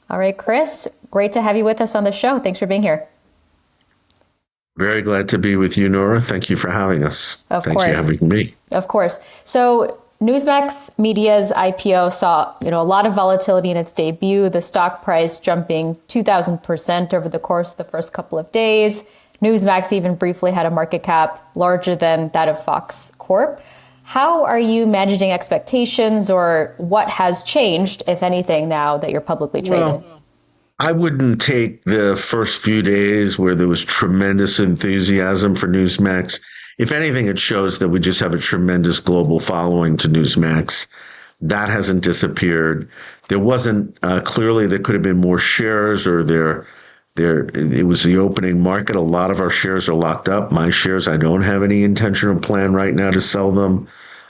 All right, Chris, great to have you with us on the show. Thanks for being here. Very glad to be with you, Nora. Thank you for having us. Of Thanks for course. having me. Of course. So Newsmax Media's IPO saw, a lot of volatility in its debut, the stock price jumping 2,000% over the course of the first couple of days. Newsmax even briefly had a market cap larger than that of Fox Corp. How are you managing expectations, or what has changed, if anything, now that you're publicly traded? Well, I wouldn't take the first few days where there was tremendous enthusiasm for Newsmax. If anything, it shows that we just have a tremendous global following to Newsmax. That hasn't disappeared. There wasn't clearly there could have been more shares, or there it was the opening market. A lot of our shares are locked up. My shares, I don't have any intention or plan right now to sell them.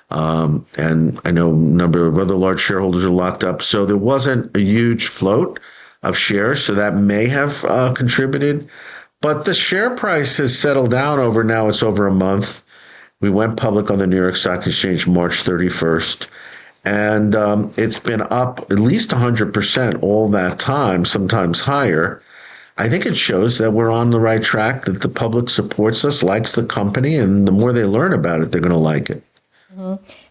And I know a number of other large shareholders are locked up. So there wasn't a huge float of shares. So that may have contributed. But the share price has settled down over now. It's over a month. We went public on the New York Stock Exchange March 31st. And it's been up at least 100% all that time, sometimes higher. I think it shows that we're on the right track, that the public supports us, likes the company, and the more they learn about it, they're going to like it.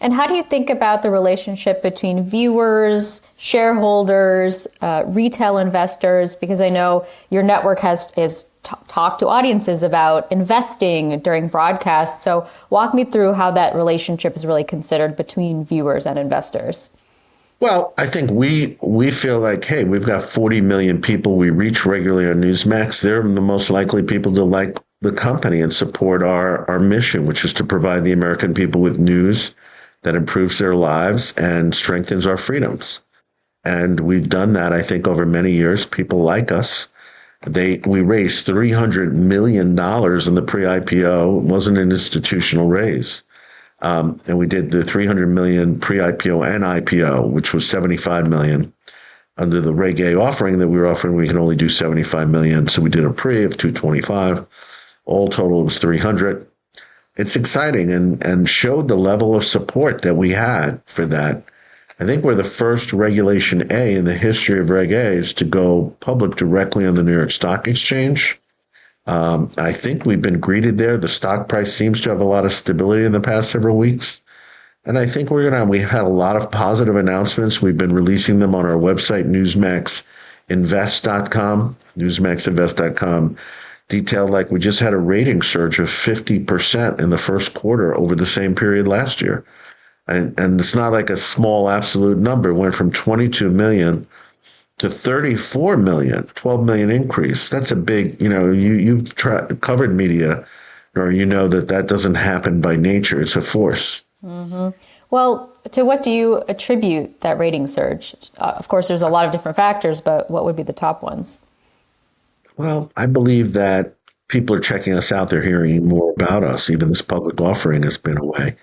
And how do you think about the relationship between viewers, shareholders, retail investors? Because I know your network has talked to audiences about investing during broadcasts. So walk me through how that relationship is really considered between viewers and investors. Well, I think we feel like, hey, we've got 40 million people we reach regularly on Newsmax. They're the most likely people to like the company and support our mission, which is to provide the American people with news that improves their lives and strengthens our freedoms. And we've done that, I think, over many years. People like us. We raised $300 million in the pre-IPO. It wasn't an institutional raise. And we did the 300 million pre-IPO and IPO, which was 75 million. Under the Reg A offering that we were offering, we could only do 75 million. So we did a pre of 225. All total, it was 300. It's exciting and showed the level of support that we had for that. I think we're the first Regulation A in the history of Reg A's to go public directly on the New York Stock Exchange. I think we've been greeted there. The stock price seems to have a lot of stability in the past several weeks. And I think we've had a lot of positive announcements. We've been releasing them on our website, newsmaxinvest.com, newsmaxinvest.com, detailed like we just had a rating surge of 50% in the first quarter over the same period last year. And it's not like a small absolute number. It went from 22 million to 34 million, 12 million increase. That's a big, covered media, or that doesn't happen by nature. It's a force. Well, to what do you attribute that rating surge? Of course, there's a lot of different factors, but what would be the top ones? Well, I believe that people are checking us out. They're hearing more about us. Even this public offering has been a way.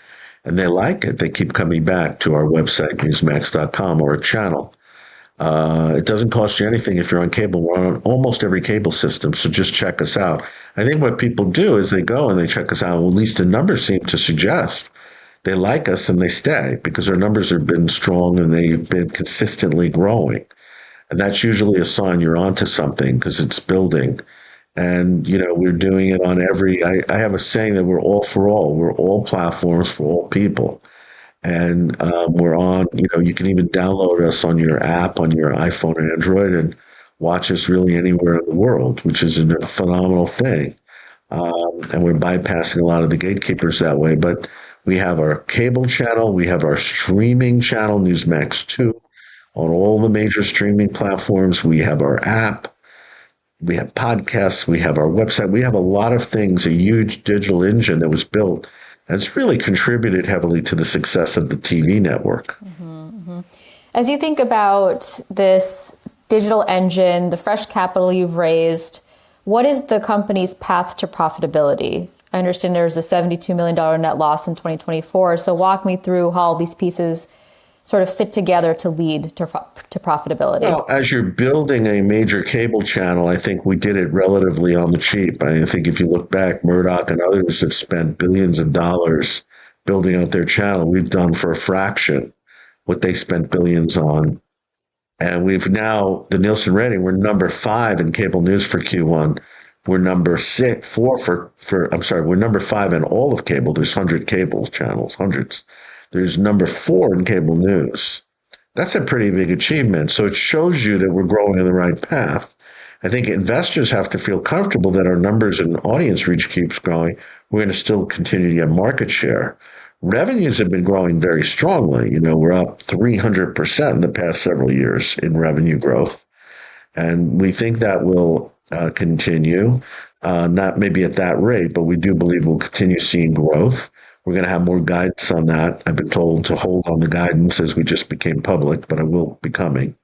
And they like it. They keep coming back to our website, newsmax.com, or a channel. It doesn't cost you anything if you're on cable. We're on almost every cable system, so just check us out. I think what people do is they go and they check us out. Well, at least the numbers seem to suggest they like us and they stay because our numbers have been strong and they've been consistently growing. And that's usually a sign you're onto something because it's building. And, we're doing it on I have a saying that we're all for all. We're all platforms for all people. And we're on, you can even download us on your app, on your iPhone or Android, and watch us really anywhere in the world, which is a phenomenal thing. And we're bypassing a lot of the gatekeepers that way. But we have our cable channel, we have our streaming channel, Newsmax 2, on all the major streaming platforms. We have our app, we have podcasts, we have our website, we have a lot of things, a huge digital engine that was built. And it's really contributed heavily to the success of the TV network. As you think about this digital engine, the fresh capital you've raised, what is the company's path to profitability? I understand there's a $72 million net loss in 2024. So walk me through how all these pieces sort of fit together to lead to profitability. Well, as you're building a major cable channel, I think we did it relatively on the cheap. I think if you look back, Murdoch and others have spent billions of dollars building out their channel. We've done for a fraction what they spent billions on. And we've now, the Nielsen rating, we're number 5 in cable news for Q1. We're number 4 I'm sorry, we're number 5 in all of cable. There's 100 cable channels, hundreds. There's number 4 in cable news. That's a pretty big achievement. So it shows you that we're growing in the right path. I think investors have to feel comfortable that our numbers and audience reach keeps growing. We're going to still continue to get market share. Revenues have been growing very strongly. We're up 300% in the past several years in revenue growth. And we think that will continue, not maybe at that rate, but we do believe we'll continue seeing growth. We're going to have more guidance on that. I've been told to hold on the guidance as we just became public, but I will be coming.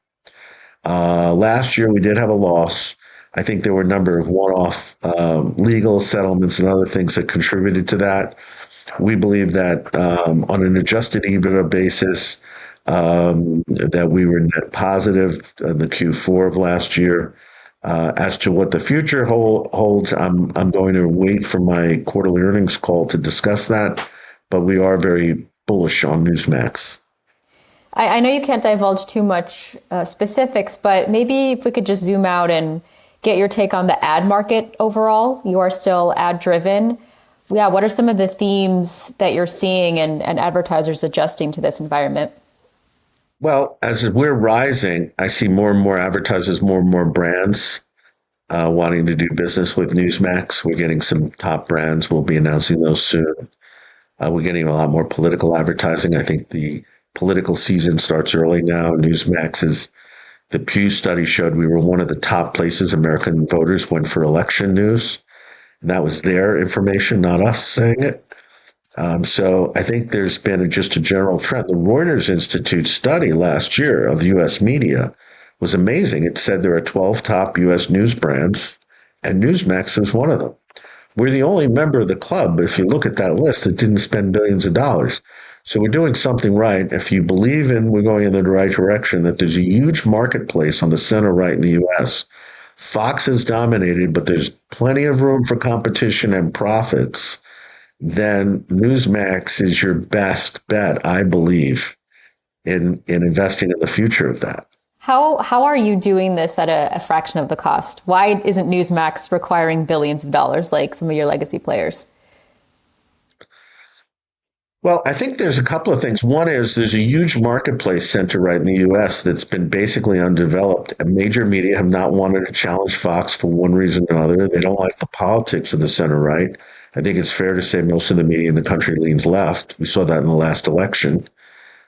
Last year, we did have a loss. I think there were a number of one-off legal settlements and other things that contributed to that. We believe that on an adjusted EBITDA basis, that we were net positive in the Q4 of last year. As to what the future holds, I'm going to wait for my quarterly earnings call to discuss that, but we are very bullish on Newsmax. I know you can't divulge too much specifics, but maybe if we could just zoom out and get your take on the ad market overall. You are still ad driven. Yeah, what are some of the themes that you're seeing and advertisers adjusting to this environment? Well, as we're rising, I see more and more advertisers, more and more brands wanting to do business with Newsmax. We're getting some top brands. We'll be announcing those soon. We're getting a lot more political advertising. I think the political season starts early now. The Pew study showed we were one of the top places American voters went for election news. And that was their information, not us saying it. So I think there's been just a general trend. The Reuters Institute study last year of U.S. media was amazing. It said there are 12 top U.S. news brands, and Newsmax is one of them. We're the only member of the club, if you look at that list, that didn't spend billions of dollars. So we're doing something right. If you believe we're going in the right direction, that there's a huge marketplace on the center right in the U.S. Fox is dominated, but there's plenty of room for competition and profits. Then Newsmax is your best bet, I believe, in investing in the future of that. How are you doing this at a fraction of the cost? Why isn't Newsmax requiring billions of dollars like some of your legacy players? Well, I think there's a couple of things. One is there's a huge marketplace center right in the U.S. that's been basically undeveloped. And major media have not wanted to challenge Fox for one reason or another. They don't like the politics of the center right. I think it's fair to say most of the media in the country leans left. We saw that in the last election.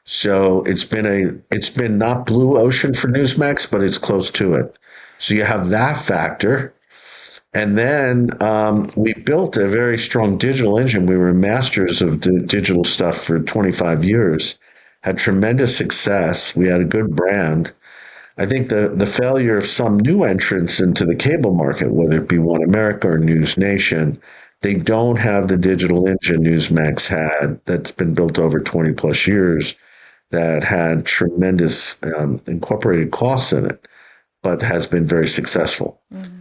So it's been not blue ocean for Newsmax, but it's close to it. So you have that factor. And then we built a very strong digital engine. We were masters of digital stuff for 25 years, had tremendous success. We had a good brand. I think the failure of some new entrants into the cable market, whether it be One America or News Nation, they don't have the digital engine Newsmax had that's been built over 20 plus years that had tremendous incorporated costs in it, but has been very successful. Mm-hmm.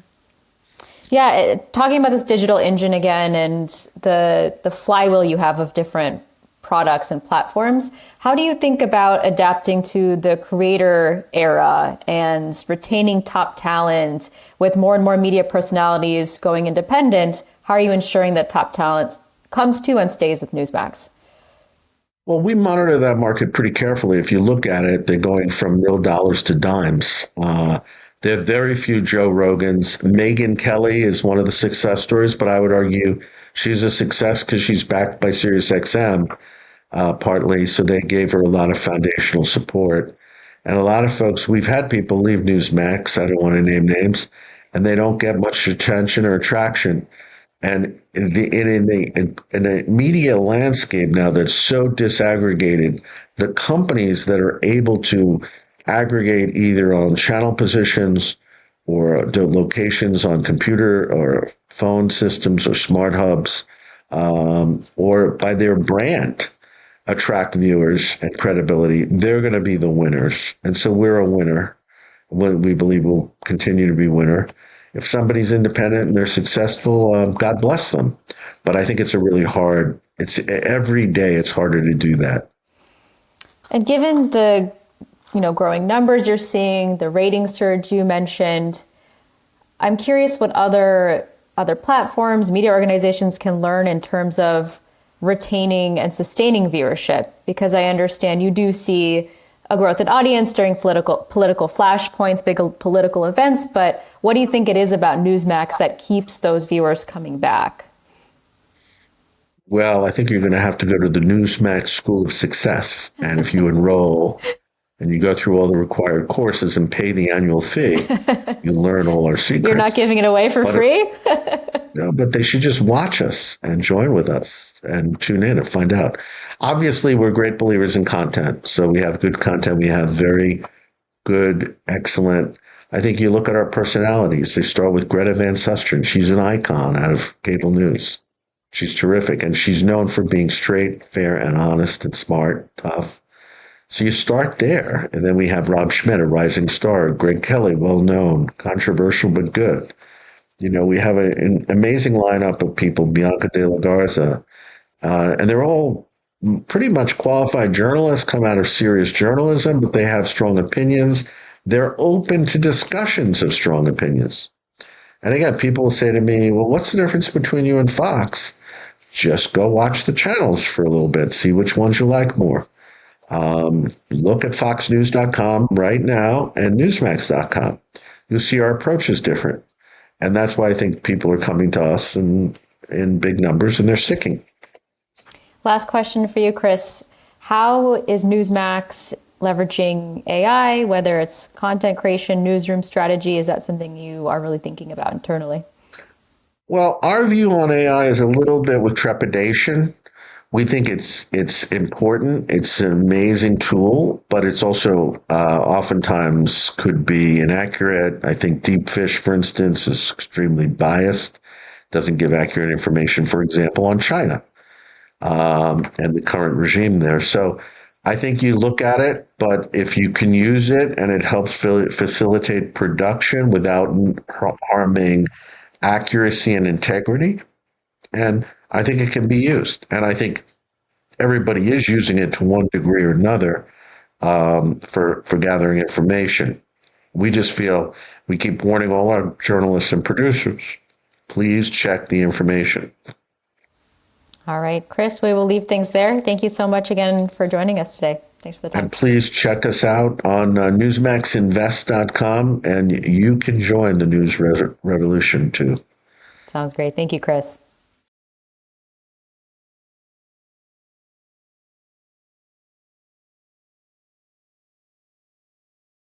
Yeah, talking about this digital engine again and the flywheel you have of different products and platforms, how do you think about adapting to the creator era and retaining top talent with more and more media personalities going independent? How are you ensuring that top talent comes to and stays with Newsmax? Well, we monitor that market pretty carefully. If you look at it, they're going from real dollars to dimes. There are very few Joe Rogans. Megyn Kelly is one of the success stories, but I would argue she's a success because she's backed by SiriusXM, partly. So they gave her a lot of foundational support. And a lot of folks, we've had people leave Newsmax, I don't want to name names, and they don't get much attention or traction. And in a media landscape now that's so disaggregated, the companies that are able to aggregate either on channel positions or the locations on computer or phone systems or smart hubs, or by their brand, attract viewers and credibility, they're going to be the winners. And so we're a winner. We believe we'll continue to be winner. If somebody's independent and they're successful, God bless them. But I think it's every day it's harder to do that. And given the growing numbers you're seeing, the rating surge you mentioned. I'm curious what other platforms, media organizations can learn in terms of retaining and sustaining viewership, because I understand you do see a growth in audience during political flashpoints, big political events, but what do you think it is about Newsmax that keeps those viewers coming back? Well, I think you're going to have to go to the Newsmax School of Success. And if you enroll and you go through all the required courses and pay the annual fee, you learn all our You're not secrets. giving it away for But free? no, but they should just watch us and join with us and tune in and find out. Obviously, we're great believers in content. So we have good content. We have very good, excellent. I think you look at our personalities. They start with Greta Van Susteren. She's an icon out of cable news. She's terrific. And she's known for being straight, fair, and honest and smart, tough. So you start there. And then we have Rob Schmidt, a rising star, Greg Kelly, well known, controversial but good. We have an amazing lineup of people, Bianca De La Garza, and they're all pretty much qualified journalists, come out of serious journalism, but they have strong opinions. They're open to discussions of strong opinions. And again, people will say to me, well, what's the difference between you and Fox? Just go watch the channels for a little bit, see which ones you like more. Look at foxnews.com right now and newsmax.com. You'll see our approach is different. And that's why I think people are coming to us in big numbers and they're sticking. Last question for you, Chris. How is Newsmax leveraging AI, whether it's content creation, newsroom strategy? Is that something you are really thinking about internally? Well, our view on AI is a little bit with trepidation. We think it's important. It's an amazing tool, but it's also oftentimes could be inaccurate. I think Deep Fish, for instance, is extremely biased. Doesn't give accurate information, for example, on China and the current regime there. So I think you look at it, but if you can use it and it helps facilitate production without harming accuracy and integrity, and I think it can be used. And I think everybody is using it to one degree or another for gathering information. We just feel we keep warning all our journalists and producers, please check the information. All right, Chris, we will leave things there. Thank you so much again for joining us today. Thanks for the time. And please check us out on newsmaxinvest.com, and you can join the news revolution too. Sounds great. Thank you, Chris.